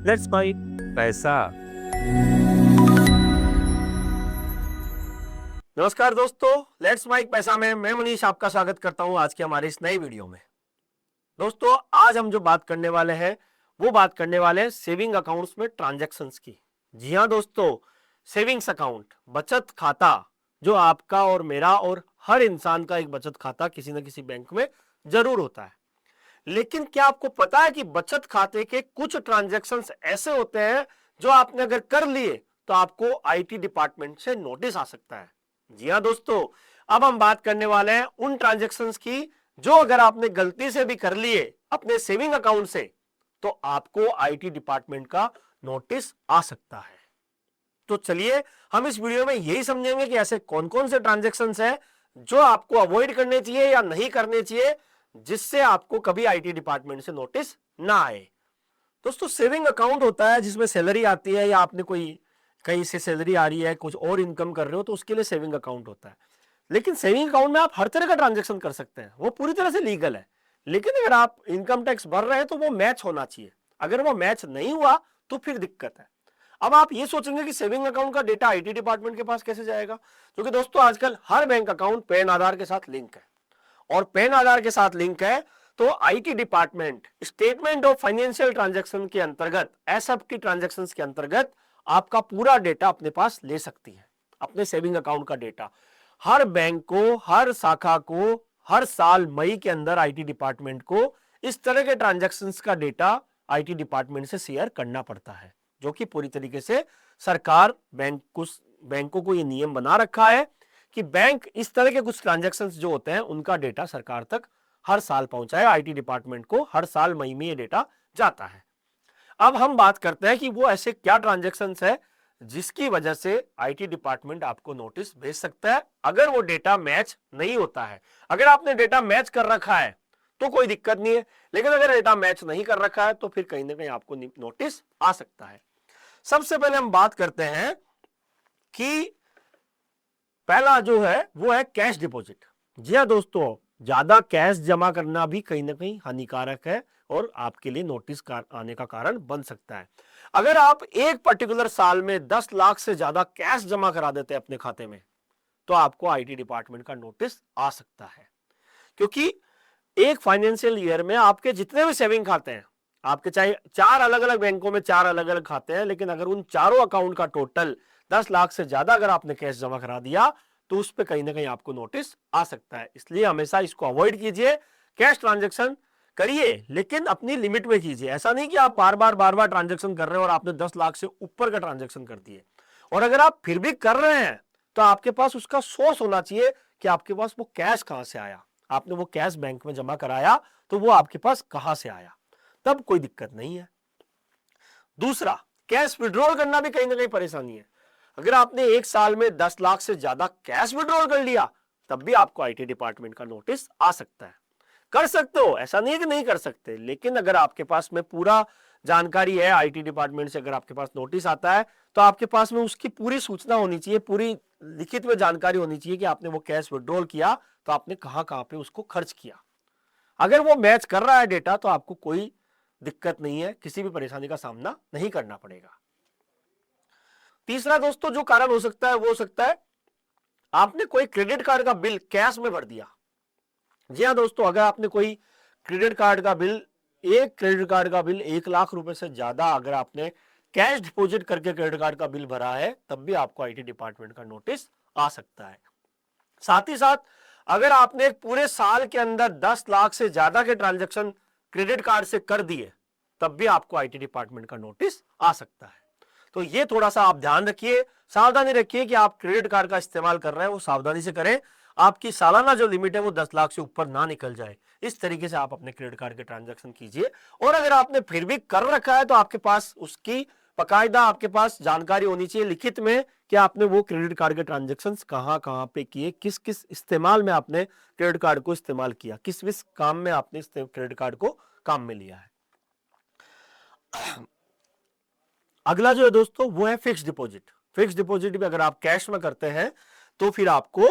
Let's bite पैसा। नमस्कार दोस्तों, लेट्स माइक पैसा में मैं मनीष आपका स्वागत करता हूं आज के हमारे इस नई वीडियो में। दोस्तों, आज हम जो बात करने वाले हैं वो बात करने वाले हैं सेविंग अकाउंट्स में ट्रांजैक्शंस की। जी हां दोस्तों, सेविंग्स अकाउंट, बचत खाता, जो आपका और मेरा और हर इंसान का एक बचत खाता किसी न किसी बैंक में जरूर होता है। लेकिन क्या आपको पता है कि बचत खाते के कुछ ट्रांजैक्शंस ऐसे होते हैं जो आपने अगर कर लिए तो आपको आईटी डिपार्टमेंट से नोटिस आ सकता है। जी हां दोस्तों, अब हम बात करने वाले हैं उन ट्रांजैक्शंस की जो अगर आपने गलती से भी कर लिए अपने सेविंग अकाउंट से तो आपको आईटी डिपार्टमेंट का नोटिस आ सकता है। तो चलिए हम इस वीडियो में यही समझेंगे कि ऐसे कौन कौन से ट्रांजैक्शंस हैं जो आपको अवॉइड करने चाहिए या नहीं करने चाहिए, जिससे आपको कभी आईटी डिपार्टमेंट से नोटिस ना आए। दोस्तों, सेविंग अकाउंट होता है जिसमें सैलरी आती है या आपने कोई कहीं से सैलरी आ रही है, कुछ और इनकम कर रहे हो, तो उसके लिए सेविंग अकाउंट होता है। लेकिन सेविंग अकाउंट में आप हर तरह का ट्रांजैक्शन कर सकते हैं, वो पूरी तरह से लीगल है। लेकिन अगर आप इनकम टैक्स भर रहे हैं तो वो मैच होना चाहिए। अगर वो मैच नहीं हुआ तो फिर दिक्कत है। अब आप ये सोचेंगे कि सेविंग अकाउंट का डेटा आईटी डिपार्टमेंट के पास कैसे जाएगा, क्योंकि दोस्तों आजकल हर बैंक अकाउंट पैन आधार के साथ लिंक है, और पैन आधार के साथ लिंक है तो IT department statement of financial transaction के अंतर्गत, एसएफटी ट्रांजैक्शंस के अंतर्गत आपका पूरा डेटा अपने पास ले सकती है। अपने सेविंग अकाउंट का डेटा हर बैंक को, हर शाखा को हर साल मई के अंदर आईटी डिपार्टमेंट को इस तरह के ट्रांजैक्शंस का डेटा आईटी डिपार्टमेंट से शेयर करना पड़ता है, जो कि पूरी तरीके से सरकार बैंकों को ये नियम बना रखा है कि बैंक इस तरह के कुछ ट्रांजैक्शंस जो होते हैं उनका डेटा सरकार तक हर साल पहुंचाए। आईटी डिपार्टमेंट को हर साल मई में ये डेटा जाता है। अब हम बात करते हैं कि वो ऐसे क्या ट्रांजैक्शंस है जिसकी वजह से आईटी डिपार्टमेंट आपको नोटिस भेज सकता है अगर वो डेटा मैच नहीं होता है। अगर आपने डेटा मैच कर रखा है तो कोई दिक्कत नहीं है, लेकिन अगर डेटा मैच नहीं कर रखा है तो फिर कहीं ना कहीं आपको नोटिस आ सकता है। सबसे पहले हम बात करते हैं कि पहला जो है वो है कैश डिपॉजिट। जी हाँ दोस्तों, ज्यादा कैश जमा करना भी कहीं ना कहीं हानिकारक है और आपके लिए नोटिस आने का कारण बन सकता है। अगर आप एक पर्टिकुलर साल में 10 लाख से ज्यादा कैश जमा करा देते हैं अपने खाते में तो आपको आईटी डिपार्टमेंट का नोटिस आ सकता है, क्योंकि एक फाइनेंशियल ईयर में आपके जितने भी सेविंग खाते हैं, आपके चाहे 4 अलग अलग बैंकों में 4 अलग अलग खाते हैं, लेकिन अगर उन चारों अकाउंट का टोटल 10 लाख से ज्यादा अगर आपने कैश जमा करा दिया तो उस पर कहीं ना कहीं आपको नोटिस आ सकता है। इसलिए हमेशा इसको अवॉइड कीजिए। कैश ट्रांजैक्शन करिए लेकिन अपनी लिमिट में कीजिए। ऐसा नहीं कि आप बार बार ट्रांजैक्शन कर रहे हो और आपने 10 लाख से ऊपर का ट्रांजैक्शन कर दिए, और अगर आप फिर भी कर रहे हैं तो आपके पास उसका सोर्स होना चाहिए कि आपके पास वो कैश कहां से आया। आपने वो कैश बैंक में जमा कराया तो वो आपके पास कहां से आया, तब कोई दिक्कत नहीं है। दूसरा, कैश विड्रॉल करना भी कहीं ना कहीं परेशानी है। अगर आपने एक साल में 10 लाख से ज्यादा कैश विड्रॉल कर लिया तब भी आपको आईटी डिपार्टमेंट का नोटिस आ सकता है। कर सकते हो, ऐसा नहीं है कि नहीं कर सकते, लेकिन अगर आपके पास में पूरा जानकारी है आईटी डिपार्टमेंट से, अगर आपके पास नोटिस आता है तो आपके पास में उसकी पूरी सूचना होनी चाहिए, पूरी लिखित में जानकारी होनी चाहिए कि आपने वो कैश विड्रॉल किया तो आपने कहां कहां पे उसको खर्च किया। अगर वो मैच कर रहा है डेटा तो आपको कोई दिक्कत नहीं है, किसी भी परेशानी का सामना नहीं करना पड़ेगा। तीसरा दोस्तों जो कारण हो सकता है वो हो सकता है आपने कोई क्रेडिट कार्ड का बिल कैश में भर दिया। जी हाँ दोस्तों, अगर आपने कोई क्रेडिट कार्ड का बिल, एक क्रेडिट कार्ड का बिल 1 लाख रुपए से ज्यादा अगर आपने कैश डिपॉजिट करके क्रेडिट कार्ड का बिल भरा है तब भी आपको आईटी डिपार्टमेंट का नोटिस आ सकता है। साथ ही साथ अगर आपने एक पूरे साल के अंदर 10 लाख से ज्यादा के ट्रांजैक्शन क्रेडिट कार्ड से कर दिए तब भी आपको आईटी डिपार्टमेंट का नोटिस आ सकता है। तो ये थोड़ा सा आप ध्यान रखिए, सावधानी रखिए कि आप क्रेडिट कार्ड का इस्तेमाल कर रहे हैं वो सावधानी से करें, आपकी सालाना जो लिमिट है वो 10 लाख से ऊपर ना निकल जाए। इस तरीके से आप अपने क्रेडिट कार्ड के ट्रांजैक्शन कीजिए। और अगर आपने फिर भी कर रखा है तो आपके पास उसकी बकायदा आपके पास जानकारी होनी चाहिए लिखित में कि आपने वो क्रेडिट कार्ड के ट्रांजैक्शन कहां कहां पे किए, किस किस इस्तेमाल में आपने क्रेडिट कार्ड को इस्तेमाल किया, किस किस काम में आपने क्रेडिट कार्ड को काम में लिया है। अगला जो है दोस्तों वो है फिक्स डिपॉजिट। फिक्स डिपॉजिट भी अगर आप कैश में करते हैं तो फिर आपको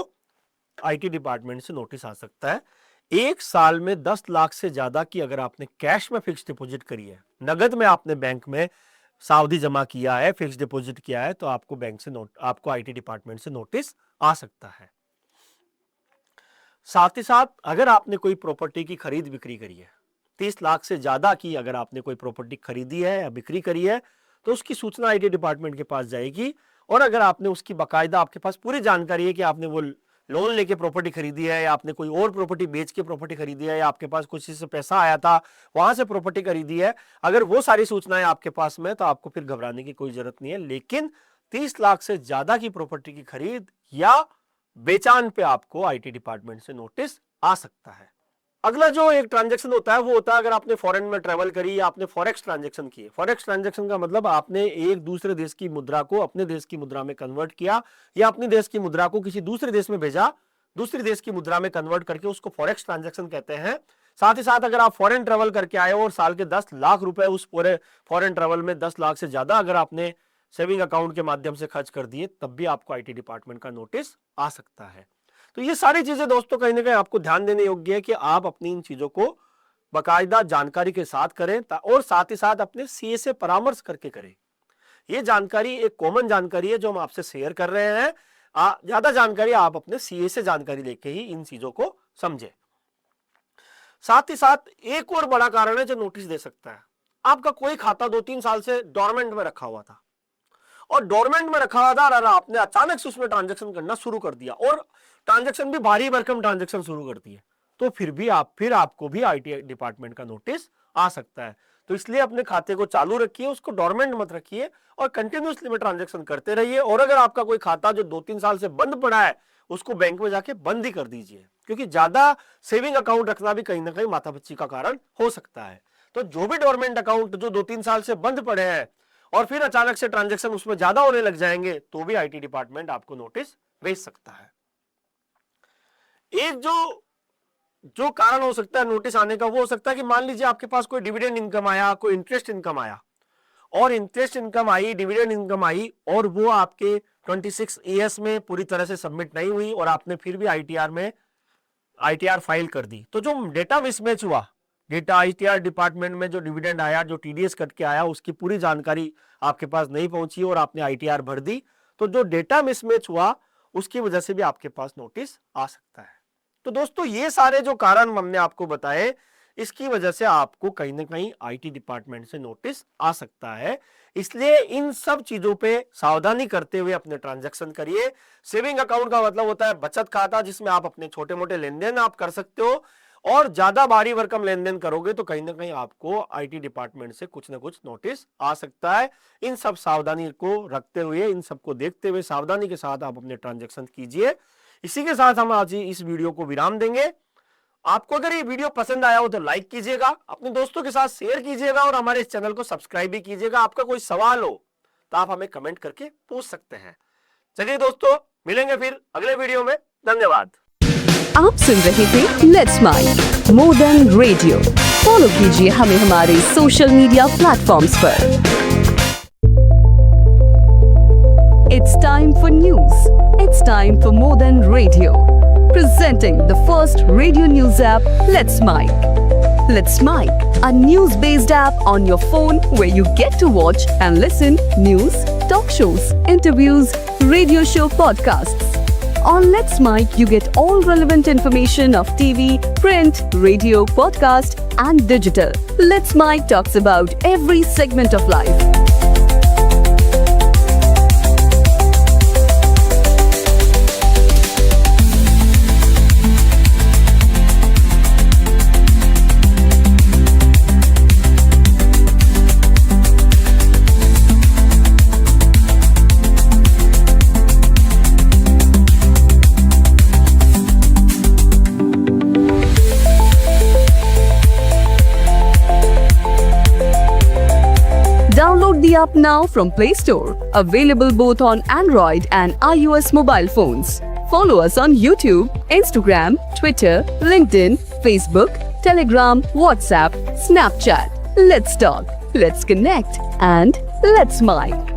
आईटी डिपार्टमेंट से नोटिस आ सकता है। एक साल में 10 लाख से ज्यादा की अगर आपने कैश में फिक्स डिपॉजिट करी है, नगद में आपने बैंक में सावधि जमा किया है, फिक्स डिपॉजिट किया है, तो आपको बैंक से आपको आईटी डिपार्टमेंट से नोटिस आ सकता है। साथ ही साथ अगर आपने कोई प्रॉपर्टी की खरीद बिक्री करी है, 30 लाख से ज्यादा की अगर आपने कोई प्रॉपर्टी खरीदी है या बिक्री करी है, तो उसकी सूचना आईटी डिपार्टमेंट के पास जाएगी। और अगर आपने उसकी बाकायदा, आपके पास पूरी जानकारी है कि आपने वो लोन लेके प्रॉपर्टी खरीदी है या आपने कोई और प्रॉपर्टी बेच के प्रॉपर्टी खरीदी है या आपके पास कुछ से पैसा आया था वहां से प्रॉपर्टी खरीदी है, अगर वो सारी सूचनाएं आपके पास में, तो आपको फिर घबराने की कोई जरूरत नहीं है। लेकिन 30 लाख से ज्यादा की प्रॉपर्टी की खरीद या बेचान पे आपको आईटी डिपार्टमेंट से नोटिस आ सकता है। अगला जो एक ट्रांजैक्शन होता है वो होता है अगर आपने फॉरेन में ट्रेवल करी या आपने फॉरेक्स ट्रांजैक्शन की। फॉरेक्स ट्रांजैक्शन का मतलब आपने एक दूसरे देश की मुद्रा को अपने देश की मुद्रा में कन्वर्ट किया या अपने देश की मुद्रा को किसी दूसरे देश में भेजा, दूसरे देश की मुद्रा में कन्वर्ट करके, उसको फॉरेक्स ट्रांजैक्शन कहते हैं। साथ ही साथ अगर आप फॉरेन ट्रेवल करके आए हो और साल के 10 लाख रुपए उस पूरे फॉरेन ट्रेवल में 10 लाख से ज्यादा अगर आपने सेविंग अकाउंट के माध्यम से खर्च कर दिए, तब भी आपको आईटी डिपार्टमेंट का नोटिस आ सकता है। तो ये सारी चीजें दोस्तों कहीं ना कहीं आपको ध्यान देने योग्य है कि आप अपनी इन चीजों को बाकायदा जानकारी के साथ करें और साथ ही साथ अपने सीए से परामर्श करके करें। ये जानकारी एक कॉमन जानकारी है जो हम आपसे शेयर कर रहे हैं। ज्यादा जानकारी आप अपने सीए से जानकारी लेके ही इन चीजों को समझें। साथ ही साथ एक और बड़ा कारण है जो नोटिस दे सकता है, आपका कोई खाता 2-3 साल से डोरमेंट में रखा हुआ था और डोरमेंट में रखा हुआ था और आपने अचानक से उसमें ट्रांजैक्शन करना शुरू कर दिया और ट्रांजैक्शन भी भारी भरकम ट्रांजैक्शन शुरू कर दिए, तो फिर आपको भी आईटी डिपार्टमेंट का नोटिस आ सकता है। तो इसलिए अपने खाते को चालू रखिए, उसको डोरमेंट मत रखिए और कंटिन्यूअसली में ट्रांजैक्शन करते रहिए। और अगर आपका कोई खाता जो 2-3 साल से बंद पड़ा है, उसको बैंक में जाके बंद ही कर दीजिए, क्योंकि ज्यादा सेविंग अकाउंट रखना भी कहीं ना कहीं माथा पच्ची का कारण हो सकता है। तो जो भी डोरमेंट अकाउंट जो 2-3 साल से बंद पड़े हैं और फिर अचानक से ट्रांजैक्शन उसमें ज्यादा होने लग जाएंगे, तो भी आईटी डिपार्टमेंट आपको नोटिस भेज सकता है। एक जो कारण हो सकता है नोटिस आने का, वो हो सकता है कि मान लीजिए आपके पास कोई डिविडेंड इनकम आया, कोई इंटरेस्ट इनकम आया और इंटरेस्ट इनकम आई, डिविडेंड इनकम आई और वो आपके 26 ईएस में पूरी तरह से सबमिट नहीं हुई और आपने फिर भी आईटीआर फाइल कर दी। तो जो डेटा मिसमैच हुआ, डेटा आईटीआर डिपार्टमेंट में जो डिविडेंड आया, जो टीडीएस कट के आया, उसकी पूरी जानकारी आपके पास नहीं पहुंची और आपने आईटीआर भर दी, तो जो डेटा मिसमैच हुआ उसकी वजह से भी आपके पास नोटिस आ सकता है। तो दोस्तों ये सारे जो कारण हमने आपको बताए, इसकी वजह से आपको कहीं ना कहीं आईटी डिपार्टमेंट से नोटिस आ सकता है। इसलिए इन सब चीजों पे सावधानी करते हुए अपने ट्रांजैक्शन करिए। सेविंग अकाउंट का मतलब होता है बचत खाता, जिसमें आप अपने छोटे मोटे लेन देन आप कर सकते हो, और ज्यादा भारी भरकम लेन देन करोगे तो कहीं ना कहीं आपको आईटी डिपार्टमेंट से कुछ ना कुछ नोटिस आ सकता है। इन सब सावधानी को रखते हुए, इन सबको देखते हुए सावधानी के साथ आप अपने ट्रांजैक्शन कीजिए। इसी के साथ हम आज इस वीडियो को विराम देंगे। आपको अगर ये वीडियो पसंद आया हो तो लाइक कीजिएगा, अपने दोस्तों के साथ शेयर कीजिएगा और हमारे इस चैनल को सब्सक्राइब भी कीजिएगा। आपका कोई सवाल हो तो आप हमें कमेंट करके पूछ सकते हैं। चलिए दोस्तों, मिलेंगे फिर अगले वीडियो में। धन्यवाद। आप सुन रहे थे let's mike more than radio. Follow कीजिए हमें हमारे सोशल मीडिया प्लेटफॉर्म्स पर। It's time for news. It's time for more than radio. Presenting the first radio news app, Let's Mic. Let's Mic, a news-based app on your phone where you get to watch and listen news, talk shows, interviews, radio show podcasts. On Let's Mic, you get all relevant information of TV, print, radio, podcast, and digital. Let's Mic talks about every segment of life. Download the app now from Play Store. Available both on Android and iOS mobile phones. Follow us on YouTube, Instagram, Twitter, LinkedIn, Facebook, Telegram, WhatsApp, Snapchat. Let's talk, let's connect, and let's mic.